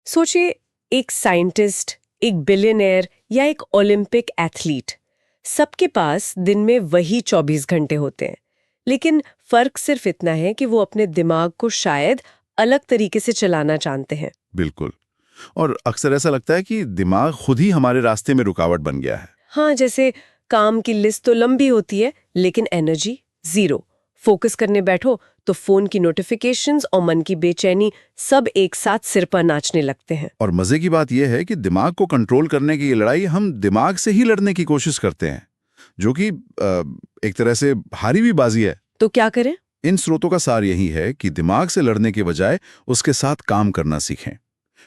सोचिए, एक साइंटिस्ट, एक बिलियनियर या एक ओलंपिक एथलीट, सबके पास दिन में वही 24 घंटे होते हैं। लेकिन फर्क सिर्फ इतना है कि वो अपने दिमाग को शायद अलग तरीके से चलाना जानते हैं। बिल्कुल। और अक्सर ऐसा लगता है कि दिमाग खुद ही हमारे रास्ते में रुकावट बन गया है। हाँ, जैसे काम की लिस्ट तो लंबी होती है लेकिन एनर्जी जीरो। फोकस करने बैठो तो फोन की नोटिफिकेशंस और मन की बेचैनी सब एक साथ सिर पर नाचने लगते हैं। और मजे की बात यह है कि दिमाग को कंट्रोल करने की ये लड़ाई हम दिमाग से ही लड़ने की कोशिश करते हैं, जो कि एक तरह से हारी भी बाजी है। तो क्या करें? इन स्रोतों का सार यही है कि दिमाग से लड़ने के बजाय उसके साथ काम करना सीखें।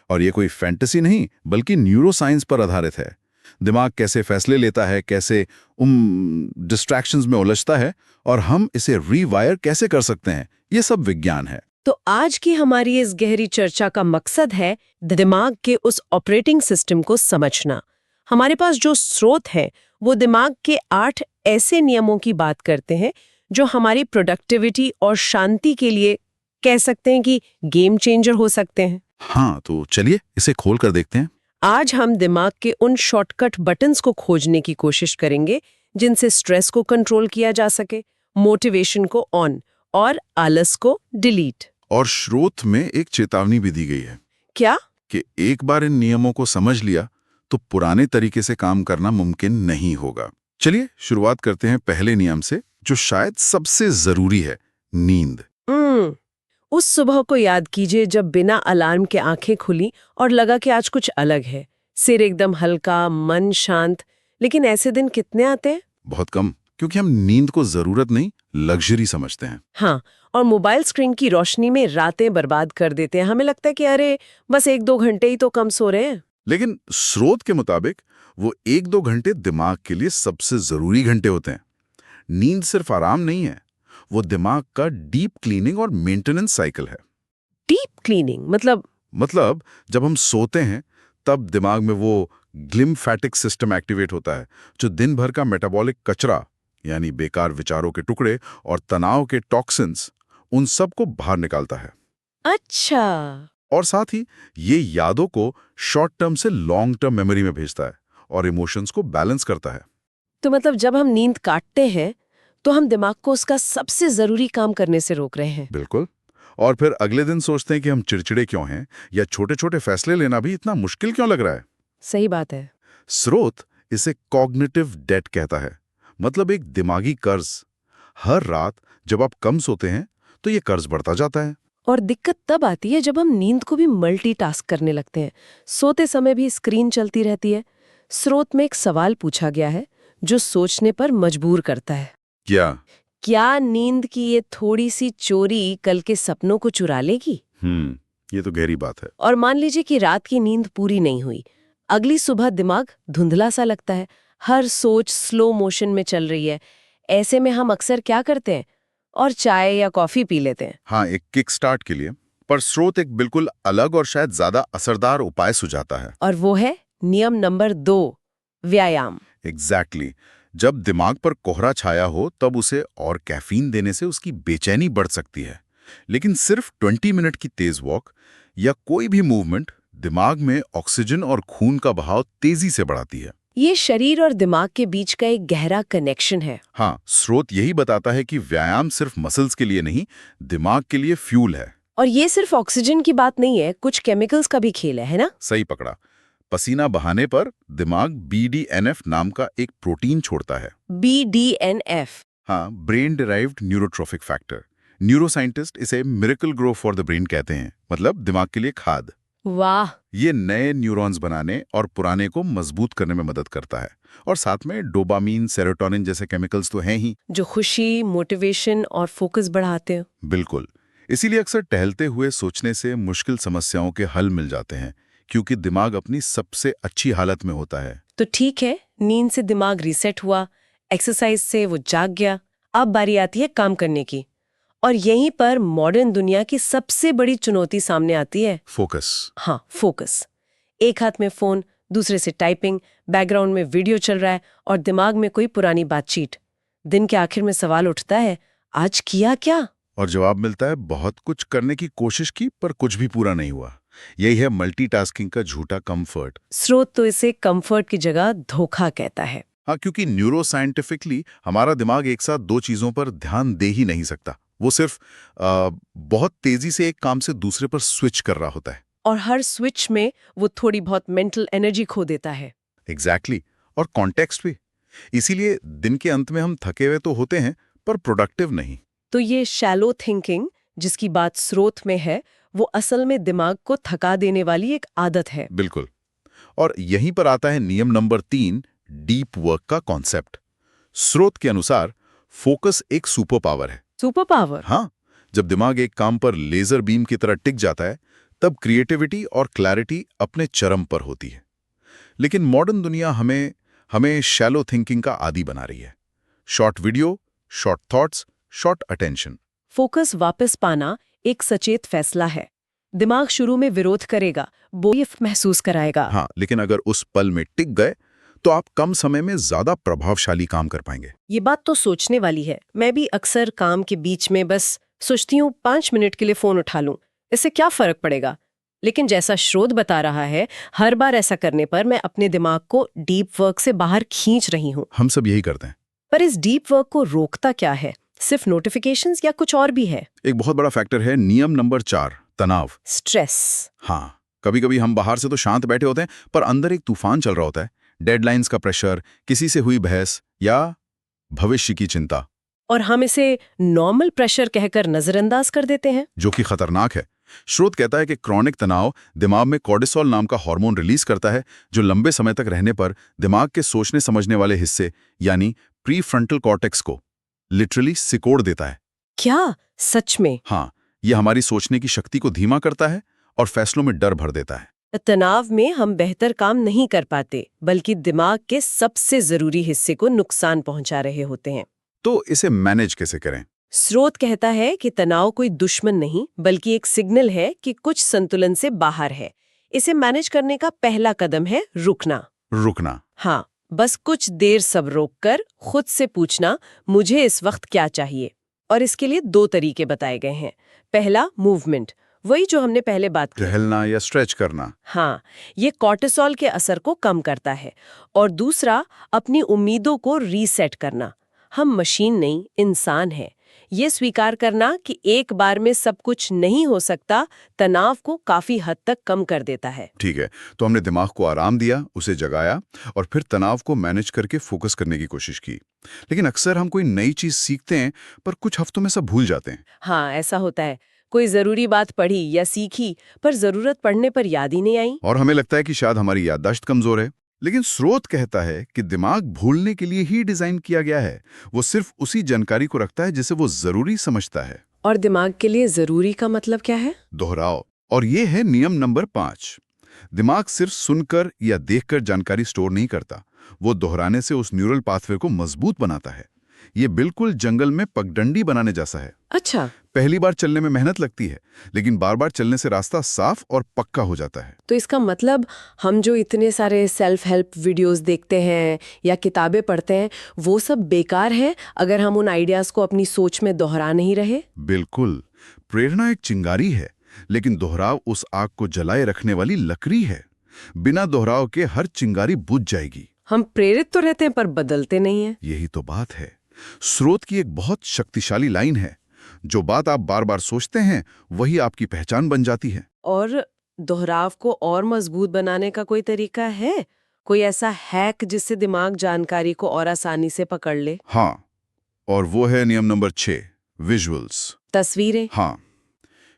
और ये कोई फैंटेसी नहीं, बल्कि न्यूरोसाइंस पर आधारित है। दिमाग कैसे फैसले लेता है, कैसे डिस्ट्रैक्शंस में उलझता है, और हम इसे रीवायर कैसे कर सकते हैं, ये सब विज्ञान है। तो आज की हमारी इस गहरी चर्चा का मकसद है दिमाग के उस ऑपरेटिंग सिस्टम को समझना। हमारे पास जो स्रोत है वो दिमाग के 8 ऐसे नियमों की बात करते हैं जो हमारी प्रोडक्टिविटी और शांति के लिए कह सकते हैं कि गेम चेंजर हो सकते हैं। हाँ, तो चलिए इसे खोल कर देखते हैं। आज हम दिमाग के उन शॉर्टकट बटन्स को खोजने की कोशिश करेंगे जिनसे स्ट्रेस को कंट्रोल किया जा सके, मोटिवेशन को ऑन और आलस को डिलीट। और स्रोत में एक चेतावनी भी दी गई है क्या? कि एक बार इन नियमों को समझ लिया तो पुराने तरीके से काम करना मुमकिन नहीं होगा। चलिए शुरुआत करते हैं पहले नियम से, जो शायद सबसे जरूरी है, नींद। उस सुबह को याद कीजिए जब बिना अलार्म के आंखें खुली और लगा कि आज कुछ अलग है। सिर एकदम हल्का, मन शांत। लेकिन ऐसे दिन कितने आते हैं? बहुत कम, क्योंकि हम नींद को जरूरत नहीं, लग्जरी समझते हैं। हाँ, और मोबाइल स्क्रीन की रोशनी में रातें बर्बाद कर देते हैं। हमें लगता है कि अरे बस 1-2 घंटे ही तो कम सो रहे हैं। लेकिन स्रोत के मुताबिक वो 1-2 घंटे दिमाग के लिए सबसे जरूरी घंटे होते हैं। नींद सिर्फ आराम नहीं है, वो दिमाग का डीप क्लीनिंग और मेंटेनेंस साइकिल है। डीप क्लीनिंग मतलब जब हम सोते हैं तब दिमाग में वो ग्लिम्फेटिक सिस्टम एक्टिवेट होता है, जो दिन भर का मेटाबॉलिक कचरा, यानी बेकार विचारों के टुकड़े और तनाव के टॉक्सिन्स, उन सब को बाहर निकालता है। अच्छा। और साथ ही ये यादों को शॉर्ट टर्म से लॉन्ग टर्म मेमोरी में भेजता है और इमोशंस को बैलेंस करता है। तो मतलब जब हम नींद काटते हैं तो हम दिमाग को उसका सबसे जरूरी काम करने से रोक रहे हैं। बिल्कुल। और फिर अगले दिन सोचते हैं कि हम चिड़चिड़े क्यों हैं, या छोटे छोटे फैसले लेना भी इतना मुश्किल क्यों लग रहा है। सही बात है। स्रोत इसे कॉग्निटिव डेट कहता है, मतलब एक दिमागी कर्ज। हर रात जब आप कम सोते हैं तो ये कर्ज बढ़ता जाता है। और दिक्कत तब आती है जब हम नींद को भी मल्टीटास्क करने लगते हैं। सोते समय भी स्क्रीन चलती रहती है। स्रोत में एक सवाल पूछा गया है जो सोचने पर मजबूर करता है। क्या नींद की ये थोड़ी सी चोरी कल के सपनों को चुरा लेगी? ये तो गहरी बात है। और मान लीजिए कि रात की नींद पूरी नहीं हुई, अगली सुबह दिमाग धुंधला सा लगता है, हर सोच स्लो मोशन में चल रही है। ऐसे में हम अक्सर क्या करते हैं? और चाय या कॉफी पी लेते हैं। हाँ, एक किक स्टार्ट के लिए। पर स्रोत एक बिल्कुल अलग और शायद ज्यादा असरदार उपाय सुझाता है। और वो है नियम नंबर 2, व्यायाम। एग्जैक्टली। जब दिमाग पर कोहरा छाया हो तब उसे और कैफीन देने से उसकी बेचैनी बढ़ सकती है। लेकिन सिर्फ 20 मिनट की तेज वॉक या कोई भी मूवमेंट दिमाग में ऑक्सीजन और खून का बहाव तेजी से बढ़ाती है। ये शरीर और दिमाग के बीच का एक गहरा कनेक्शन है। हाँ, स्रोत यही बताता है कि व्यायाम सिर्फ मसल्स के लिए नहीं, दिमाग के लिए फ्यूल है। और ये सिर्फ ऑक्सीजन की बात नहीं है, कुछ केमिकल्स का भी खेल है ना? सही पकड़ा। पसीना बहाने पर दिमाग BDNF नाम का एक प्रोटीन छोड़ता है। BDNF? हाँ, brain derived neurotrophic factor. Neuroscientist इसे miracle grow for the brain कहते हैं, मतलब दिमाग के लिए खाद। वाह! ये नए न्यूरॉन्स बनाने और पुराने को मजबूत करने में मदद करता है। और साथ में डोपामीन, सेरोटोनिन जैसे केमिकल्स तो हैं ही, जो खुशी, मोटिवेशन और फोकस बढ़ाते हैं। बिल्कुल। इसीलिए अक्सर टहलते हुए सोचने से मुश्किल समस्याओं के हल मिल जाते हैं, क्योंकि दिमाग अपनी सबसे अच्छी हालत में होता है। तो ठीक है, नींद से दिमाग रीसेट हुआ, एक्सरसाइज से वो जाग गया। अब बारी आती है काम करने की। और यहीं पर मॉडर्न दुनिया की सबसे बड़ी चुनौती सामने आती है, फोकस। हाँ, फोकस। एक हाथ में फोन, दूसरे से टाइपिंग, बैकग्राउंड में वीडियो चल रहा है और दिमाग में कोई पुरानी बातचीत। दिन के आखिर में सवाल उठता है, आज किया क्या? और जवाब मिलता है, बहुत कुछ करने की कोशिश की पर कुछ भी पूरा नहीं हुआ। यही है मल्टीटास्किंग का झूठा कंफर्ट। स्रोत तो इसे कंफर्ट की जगह धोखा कहता है। हाँ, क्योंकि न्यूरोसाइंटिफिकली हमारा दिमाग एक साथ दो चीजों पर ध्यान दे ही नहीं सकता। वो सिर्फ बहुत तेजी से एक काम से दूसरे पर स्विच कर रहा होता है। और हर स्विच में वो थोड़ी बहुत मेंटल एनर्जी खो देता है। एग्जैक्टली और कॉन्टेक्स्ट भी। इसीलिए दिन के अंत में हम थके हुए तो होते हैं, पर प्रोडक्टिव नहीं। तो ये शैलो थिंकिंग जिसकी बात स्रोत में है, वो असल में दिमाग को थका देने वाली एक आदत है। बिल्कुल। और यहीं पर आता है नियम नंबर 3, डीप वर्क का कॉन्सेप्ट। स्रोत के अनुसार फोकस एक सुपर पावर है। Super power? हाँ, जब दिमाग एक काम पर लेजर बीम की तरह टिक जाता है, तब क्रिएटिविटी और क्लैरिटी अपने चरम पर होती है। लेकिन मॉडर्न दुनिया हमें शैलो थिंकिंग का आदी बना रही है। Short video, short thoughts, short attention. Focus वापस पाना एक सचेत फैसला है। दिमाग शुरू में विरोध करेगा, बोरियत महसूस कराएगा। हाँ, लेकिन अगर उस पल में टिक गए तो आप कम समय में ज्यादा प्रभावशाली काम कर पाएंगे। ये बात तो सोचने वाली है। मैं भी अक्सर काम के बीच में बस सोचती हूँ 5 मिनट के लिए फोन उठा लूं, इससे क्या फर्क पड़ेगा। लेकिन जैसा स्रोत बता रहा है, हर बार ऐसा करने पर मैं अपने दिमाग को डीप वर्क से बाहर खींच रही हूँ। हम सब यही करते हैं। पर इस डीप वर्क को रोकता क्या है? सिर्फ नोटिफिकेशंस या कुछ और भी है? एक बहुत बड़ा फैक्टर है नियम नंबर 4, तनाव। स्ट्रेस। हाँ, कभी कभी हम बाहर से तो शांत बैठे होते हैं, पर अंदर एक तूफान चल रहा होता है। डेडलाइंस का प्रेशर, किसी से हुई बहस या भविष्य की चिंता। और हम इसे नॉर्मल प्रेशर कहकर नजरअंदाज कर देते हैं, जो कि खतरनाक है। स्रोत कहता है कि क्रॉनिक तनाव दिमाग में कॉर्टिसोल नाम का हार्मोन रिलीज करता है, जो लंबे समय तक रहने पर दिमाग के सोचने समझने वाले हिस्से यानी प्रीफ्रंटल कॉर्टेक्स को लिटरली सिकोड़ देता है। क्या सच में? हाँ, यह हमारी सोचने की शक्ति को धीमा करता है और फैसलों में डर भर देता है। तनाव में हम बेहतर काम नहीं कर पाते, बल्कि दिमाग के सबसे जरूरी हिस्से को नुकसान पहुंचा रहे होते हैं। तो इसे मैनेज कैसे करें? स्रोत कहता है कि तनाव कोई दुश्मन नहीं, बल्कि एक सिग्नल है कि कुछ संतुलन से बाहर है। इसे मैनेज करने का पहला कदम है रुकना। रुकना। हाँ, बस कुछ देर सब रोककर खुद से पूछना, मुझे इस वक्त क्या चाहिए। और इसके लिए 2 तरीके बताए गए हैं। पहला, मूवमेंट, वही जो हमने पहले बात की। टहलना या स्ट्रेच करना। हाँ, ये कॉर्टिसोल के असर को कम करता है। और दूसरा, अपनी उम्मीदों को रीसेट करना। हम मशीन नहीं, इंसान हैं। ये स्वीकार करना कि एक बार में सब कुछ नहीं हो सकता, तनाव को काफी हद तक कम कर देता है। ठीक है, तो हमने दिमाग को आराम दिया, उसे जगाया और फिर तनाव को मैनेज करके फोकस करने की कोशिश की। लेकिन अक्सर हम कोई नई चीज सीखते हैं, पर कुछ हफ्तों में सब भूल जाते हैं। हाँ, ऐसा होता है। कोई जरूरी बात पढ़ी या सीखी, पर जरूरत पड़ने पर याद ही नहीं आई। और हमें लगता है कि शायद हमारी याददाश्त कमजोर है। लेकिन स्रोत कहता है कि दिमाग भूलने के लिए ही डिजाइन किया गया है। वो सिर्फ उसी जानकारी को रखता है जिसे वो जरूरी समझता है। और दिमाग के लिए जरूरी का मतलब क्या है? दोहराओ। और ये है नियम नंबर 5। दिमाग सिर्फ सुनकर या देखकर जानकारी स्टोर नहीं करता, वो दोहराने से उस न्यूरल पाथवे को मजबूत बनाता है। ये बिल्कुल जंगल में पगडंडी बनाने जैसा है। अच्छा, पहली बार चलने में मेहनत लगती है, लेकिन बार बार चलने से रास्ता साफ और पक्का हो जाता है। तो इसका मतलब हम जो इतने सारे सेल्फ हेल्प वीडियोस देखते हैं या किताबें पढ़ते हैं, वो सब बेकार है अगर हम उन आइडियाज को अपनी सोच में दोहरा नहीं रहे? बिल्कुल। प्रेरणा एक चिंगारी है, लेकिन दोहराव उस आग को जलाए रखने वाली लकड़ी है। बिना दोहराव के हर चिंगारी बुझ जाएगी। हम प्रेरित तो रहते हैं, पर बदलते नहीं हैं। यही तो बात है। स्रोत की एक बहुत शक्तिशाली लाइन है, जो बात आप बार बार सोचते हैं वही आपकी पहचान बन जाती है। और दोहराव को और मजबूत बनाने का कोई तरीका है? कोई ऐसा हैक जिससे दिमाग जानकारी को और आसानी से पकड़ ले? हाँ, और वो है नियम नंबर 6, विजुअल्स। तस्वीरें। हाँ,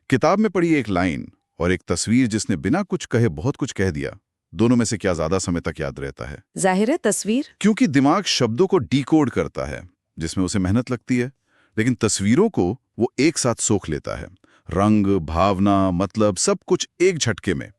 किताब में पढ़ी एक लाइन और एक तस्वीर जिसने बिना कुछ कहे बहुत कुछ कह दिया, दोनों में से क्या ज्यादा समय तक याद रहता है? जाहिर है तस्वीर, क्योंकि दिमाग शब्दों को डिकोड करता है, जिसमें उसे मेहनत लगती है, लेकिन तस्वीरों को वो एक साथ सोख लेता है। रंग, भावना, मतलब सब कुछ एक झटके में।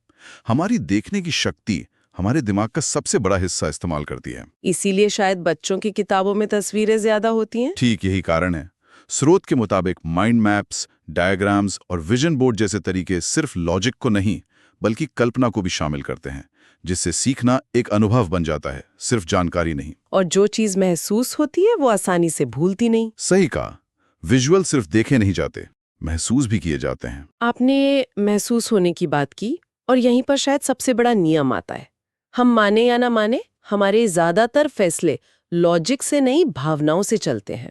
हमारी देखने की शक्ति हमारे दिमाग का सबसे बड़ा हिस्सा इस्तेमाल करती है। इसीलिए शायद बच्चों की किताबों में तस्वीरें ज्यादा होती हैं। ठीक यही कारण है। स्रोत के मुताबिक माइंड मैप्स, डायग्राम्स और विजन बोर्ड जैसे तरीके सिर्फ लॉजिक को नहीं, बल्कि कल्पना को भी शामिल करते हैं, जिससे सीखना एक अनुभव बन जाता है, सिर्फ जानकारी नहीं। और जो चीज महसूस होती है वो आसानी से भूलती नहीं। सही कहा। विजुअल सिर्फ देखे नहीं जाते, महसूस भी किए जाते हैं। आपने महसूस होने की बात की, और यहीं पर शायद सबसे बड़ा नियम आता है। हम माने या ना माने, हमारे ज्यादातर फैसले लॉजिक से नहीं, भावनाओं से चलते हैं।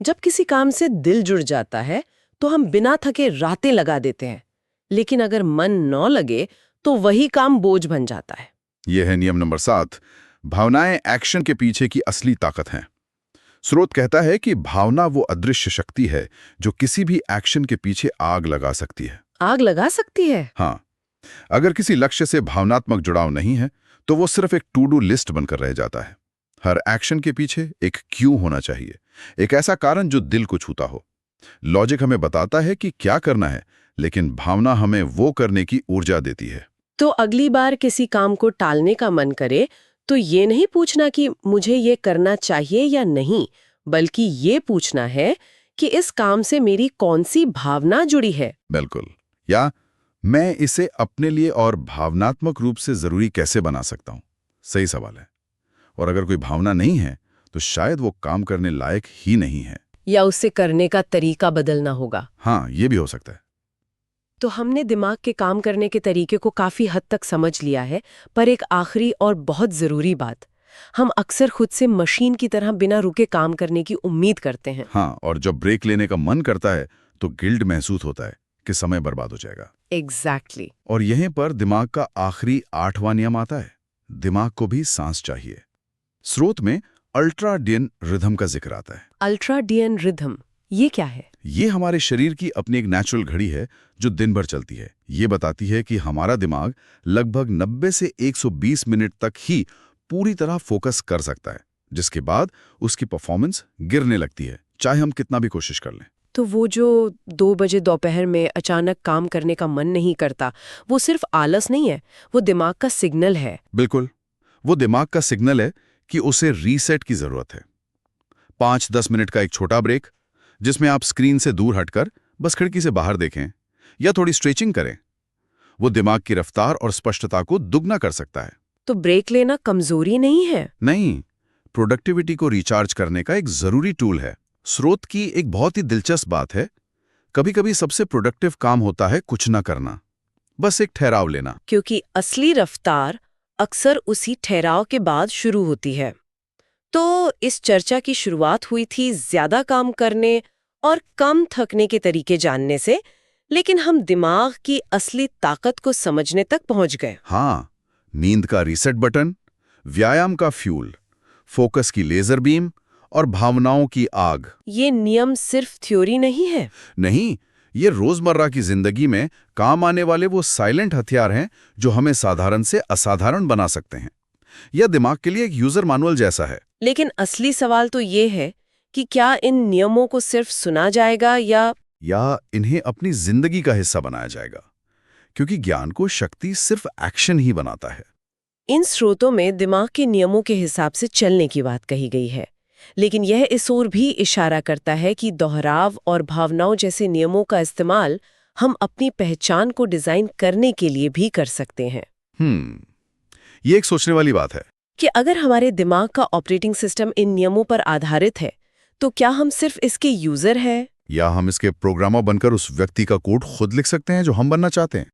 जब किसी काम से दिल जुड़ जाता है तो हम बिना थके रातें लगा देते हैं, लेकिन अगर मन न लगे तो वही काम बोझ बन जाता है। यह है नियम नंबर 7। भावनाएं एक्शन के पीछे की असली ताकत हैं। स्रोत कहता है कि भावना वो अदृश्य शक्ति है जो किसी भी एक्शन के पीछे आग लगा सकती है। आग लगा सकती है? हाँ, अगर किसी लक्ष्य से भावनात्मक जुड़ाव नहीं है तो वो सिर्फ एक टू डू लिस्ट बनकर रह जाता है। हर एक्शन के पीछे एक क्यों होना चाहिए, एक ऐसा कारण जो दिल को छूता हो। लॉजिक हमें बताता है कि क्या करना है, लेकिन भावना हमें वो करने की ऊर्जा देती है। तो अगली बार किसी काम को टालने का मन करे तो ये नहीं पूछना कि मुझे ये करना चाहिए या नहीं, बल्कि ये पूछना है कि इस काम से मेरी कौन सी भावना जुड़ी है। बिल्कुल। या मैं इसे अपने लिए और भावनात्मक रूप से जरूरी कैसे बना सकता हूँ। सही सवाल है। और अगर कोई भावना नहीं है तो शायद वो काम करने लायक ही नहीं है, या उसे करने का तरीका बदलना होगा। हाँ, ये भी हो सकता है। तो हमने दिमाग के काम करने के तरीके को काफी हद तक समझ लिया है, पर एक आखिरी और बहुत जरूरी बात, हम अक्सर खुद से मशीन की तरह बिना रुके काम करने की उम्मीद करते हैं। हाँ, और जब ब्रेक लेने का मन करता है तो गिल्ट महसूस होता है कि समय बर्बाद हो जाएगा। एग्जैक्टली। और यहीं पर दिमाग का आखिरी 8वां नियम आता है। दिमाग को भी सांस चाहिए। स्रोत में अल्ट्राडियन रिदम का जिक्र आता है। अल्ट्राडियन रिदम, ये क्या है? ये हमारे शरीर की अपनी एक नेचुरल घड़ी है जो दिन भर चलती है। ये बताती है कि हमारा दिमाग लगभग 90 से 120 मिनट तक ही पूरी तरह फोकस कर सकता है, जिसके बाद उसकी परफॉर्मेंस गिरने लगती है, चाहे हम कितना भी कोशिश कर लें। तो वो जो 2 बजे दोपहर में अचानक काम करने का मन नहीं करता, वो सिर्फ आलस नहीं है, वो दिमाग का सिग्नल है। बिल्कुल, वो दिमाग का सिग्नल है कि उसे रीसेट की जरूरत है। 5-10 मिनट का एक छोटा ब्रेक, जिसमें आप स्क्रीन से दूर हटकर बस खिड़की से बाहर देखें या थोड़ी स्ट्रेचिंग करें, वो दिमाग की रफ्तार और स्पष्टता को दुगना कर सकता है। तो ब्रेक लेना कमजोरी नहीं है? नहीं, प्रोडक्टिविटी को रिचार्ज करने का एक जरूरी टूल है। स्रोत की एक बहुत ही दिलचस्प बात है, कभी-कभी सबसे प्रोडक्टिव काम होता है कुछ ना करना, बस एक ठहराव लेना। क्योंकि असली रफ्तार अक्सर उसी ठहराव के बाद शुरू होती है। तो इस चर्चा की शुरुआत हुई थी ज्यादा काम करने और कम थकने के तरीके जानने से, लेकिन हम दिमाग की असली ताकत को समझने तक पहुंच गए। हाँ, नींद का रीसेट बटन, व्यायाम का फ्यूल, फोकस की लेजर बीम और भावनाओं की आग। ये नियम सिर्फ थ्योरी नहीं है। नहीं, ये रोजमर्रा की जिंदगी में काम आने वाले वो साइलेंट हथियार हैं जो हमें साधारण से असाधारण बना सकते हैं। यह दिमाग के लिए एक यूजर मैनुअल जैसा है। लेकिन असली सवाल तो ये है कि क्या इन नियमों को सिर्फ सुना जाएगा या इन्हें अपनी जिंदगी का हिस्सा बनाया जाएगा, क्योंकि ज्ञान को शक्ति सिर्फ एक्शन ही बनाता है। इन स्रोतों में दिमाग के नियमों के हिसाब से चलने की बात कही गई है, लेकिन यह इस ओर भी इशारा करता है कि दोहराव और भावनाओं जैसे नियमों का इस्तेमाल हम अपनी पहचान को डिजाइन करने के लिए भी कर सकते हैं। ये एक सोचने वाली बात है कि अगर हमारे दिमाग का ऑपरेटिंग सिस्टम इन नियमों पर आधारित है, तो क्या हम सिर्फ इसके यूजर हैं, या हम इसके प्रोग्रामर बनकर उस व्यक्ति का कोड खुद लिख सकते हैं जो हम बनना चाहते हैं।